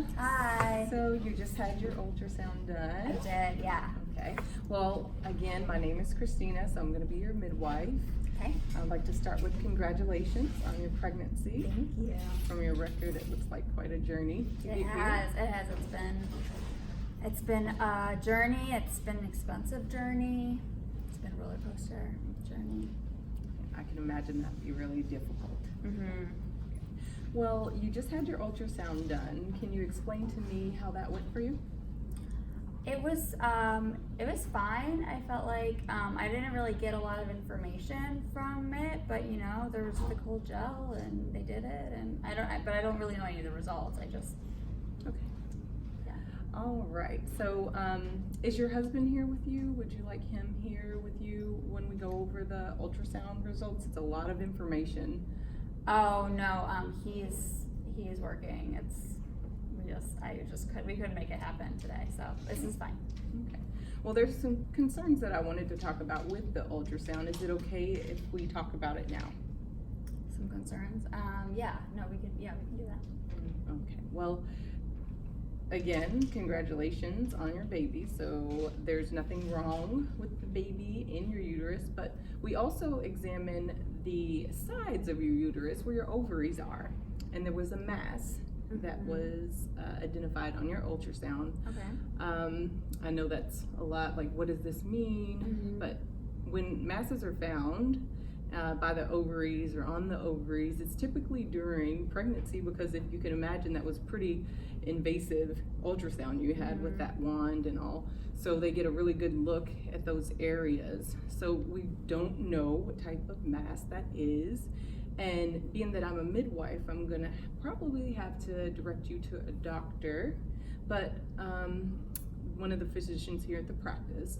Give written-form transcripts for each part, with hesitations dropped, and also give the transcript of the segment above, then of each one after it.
Christina. Hi. So you just had your ultrasound done? I did, yeah. Okay. Well, again, my name is Christina, so I'm going to be your midwife. Okay. I'd like to start with congratulations on your pregnancy. Thank you. From your record, it looks like quite a journey to get It here. has. It's been a journey. It's been an expensive journey. It's been a roller coaster journey. I can imagine that'd be really difficult. Mm-hmm. Well, you just had your ultrasound done. Can you explain to me how that went for you? It was fine. I felt like I didn't really get a lot of information from it, but you know, there was the cold gel and they did it, and but I don't really know any of the results. I just Okay. yeah. All right. So, is your husband here with you? Would you like him here with you when we go over the ultrasound results? It's a lot of information. Oh no, he is working. We couldn't make it happen today, so this is fine. Okay. Well, there's some concerns that I wanted to talk about with the ultrasound. Is it okay if we talk about it now? Some concerns. Yeah, no, we can do that. Okay. Well, again, congratulations on your baby. So there's nothing wrong with the baby in your uterus, but we also examine the sides of your uterus where your ovaries are, and there was a mass that was identified on your ultrasound. Okay. I know that's a lot, like what does this mean? But when masses are found by the ovaries or on the ovaries, it's typically during pregnancy, because if you can imagine, that was pretty invasive ultrasound you had with that wand and all. So they get a really good look at those areas. So we don't know what type of mass that is. And being that I'm a midwife, I'm gonna probably have to direct you to a doctor, but one of the physicians here at the practice.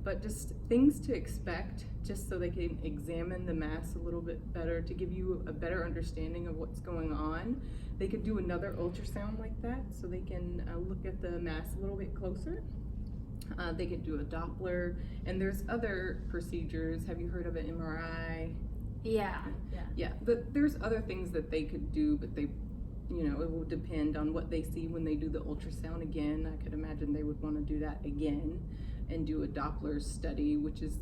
But just things to expect, just so they can examine the mass a little bit better, to give you a better understanding of what's going on. They could do another ultrasound like that, so they can look at the mass a little bit closer. They could do a Doppler, and there's other procedures. Have you heard of an MRI? Yeah, but there's other things that they could do, but they, you know, it will depend on what they see when they do the ultrasound again. I could imagine they would want to do that again and do a Doppler study, which is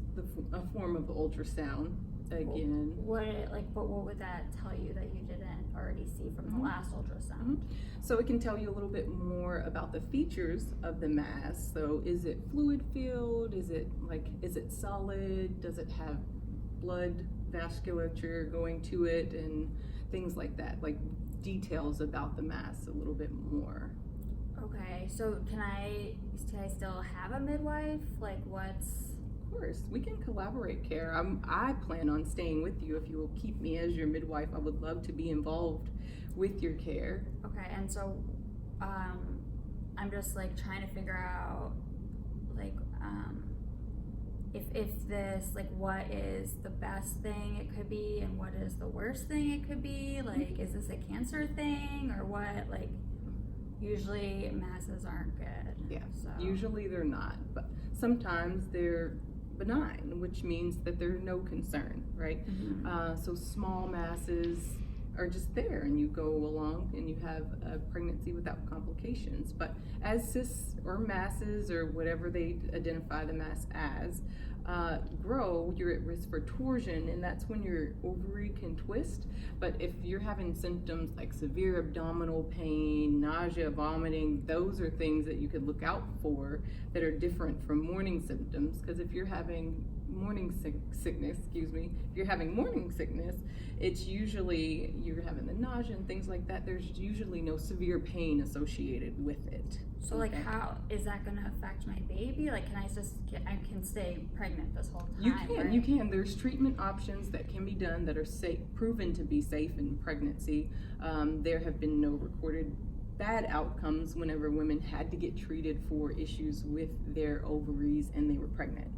a form of ultrasound again. What would that tell you that you didn't already see from the last ultrasound? So it can tell you a little bit more about the features of the mass. So is it fluid filled? Is it solid? Does it have blood vasculature going to it, and things like that, like details about the mass a little bit more. Okay, so can I still have a midwife? Like what's... Of course, we can collaborate care. I plan on staying with you if you will keep me as your midwife. I would love to be involved with your care. Okay, and so I'm just like trying to figure out like if this, like, what is the best thing it could be and what is the worst thing it could be? Like, is this a cancer thing or what? Like, usually masses aren't good. Yeah, so. Usually they're not, but sometimes they're benign, which means that there's no concern, right? So small masses are just there, and you go along and you have a pregnancy without complications. But as cysts or masses, or whatever they identify the mass as, grow, you're at risk for torsion, and that's when your ovary can twist. But if you're having symptoms like severe abdominal pain, nausea, vomiting, those are things that you could look out for that are different from morning symptoms. Because if you're having morning sickness, it's usually you're having the nausea and things like that. There's usually no severe pain associated with it. So like, how is that going to affect my baby? Like, I can stay pregnant this whole time? You can. There's treatment options that can be done that are safe, proven to be safe in pregnancy. There have been no recorded bad outcomes whenever women had to get treated for issues with their ovaries and they were pregnant.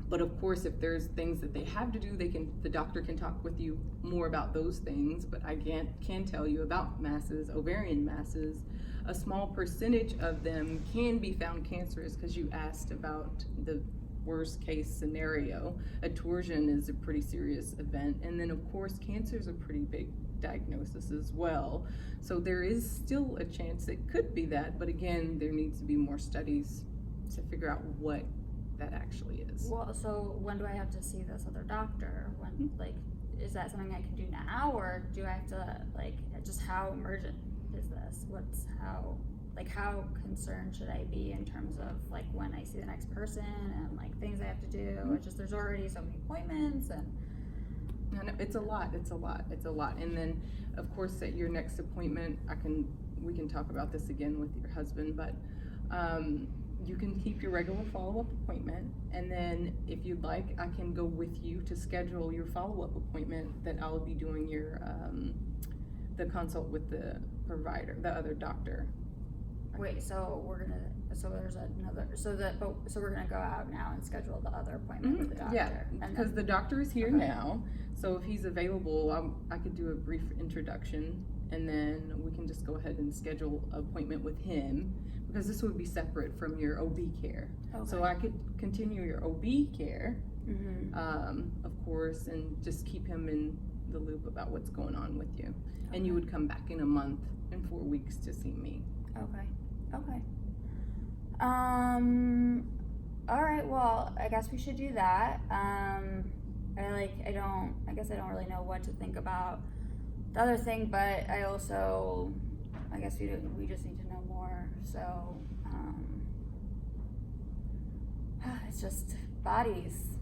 But of course, if there's things that they have to do, the doctor can talk with you more about those things. But I can tell you about masses, ovarian masses. A small percentage of them can be found cancerous, because you asked about the worst case scenario. A torsion is a pretty serious event, and then of course cancer is a pretty big diagnosis as well. So there is still a chance it could be that, but again, there needs to be more studies to figure out what that actually is. Well, so when do I have to see this other doctor? When, like, is that something I can do now, or do I have to, like, just how emergent is this? How concerned should I be in terms of, like, when I see the next person and, like, things I have to do? It's just, there's already so many appointments and. No, it's a lot. And then, of course, at your next appointment, we can talk about this again with your husband, but you can keep your regular follow-up appointment, and then if you'd like, I can go with you to schedule your follow-up appointment that I'll be doing your the consult with the provider, the other doctor. Wait, so we're gonna go out now and schedule the other appointment with the doctor. Yeah, because the doctor is here now, so if he's available, I could do a brief introduction, and then we can just go ahead and schedule an appointment with him, because this would be separate from your OB care. Okay. So I could continue your OB care, of course, and just keep him in the loop about what's going on with you. Okay. And you would come back in a month and 4 weeks to see me. Okay. All right, well, I guess we should do that. I guess I don't really know what to think about the other thing, but I guess we just need to know more. So, it's just bodies.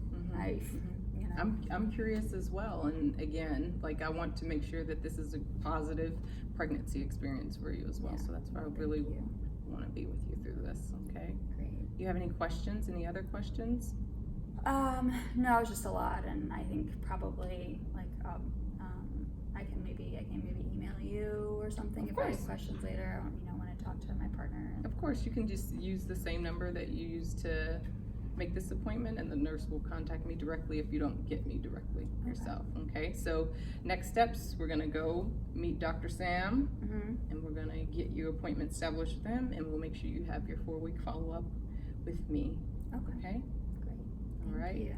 I'm curious as well, and again, like, I want to make sure that this is a positive pregnancy experience for you as well. So that's why I really want to be with you through this. Okay. Great. Do you have any questions? Any other questions? No, it's just a lot, and I think probably like I can maybe email you or something if I have questions later. When I talk to my partner. Of course, you can just use the same number that you used to make this appointment, and the nurse will contact me directly if you don't get me directly yourself. Okay, so next steps, we're gonna go meet Dr. Sam, and we're gonna get your appointment established with him, and we'll make sure you have your 4-week follow-up with me. Okay. Okay. Great. All right. Thank you.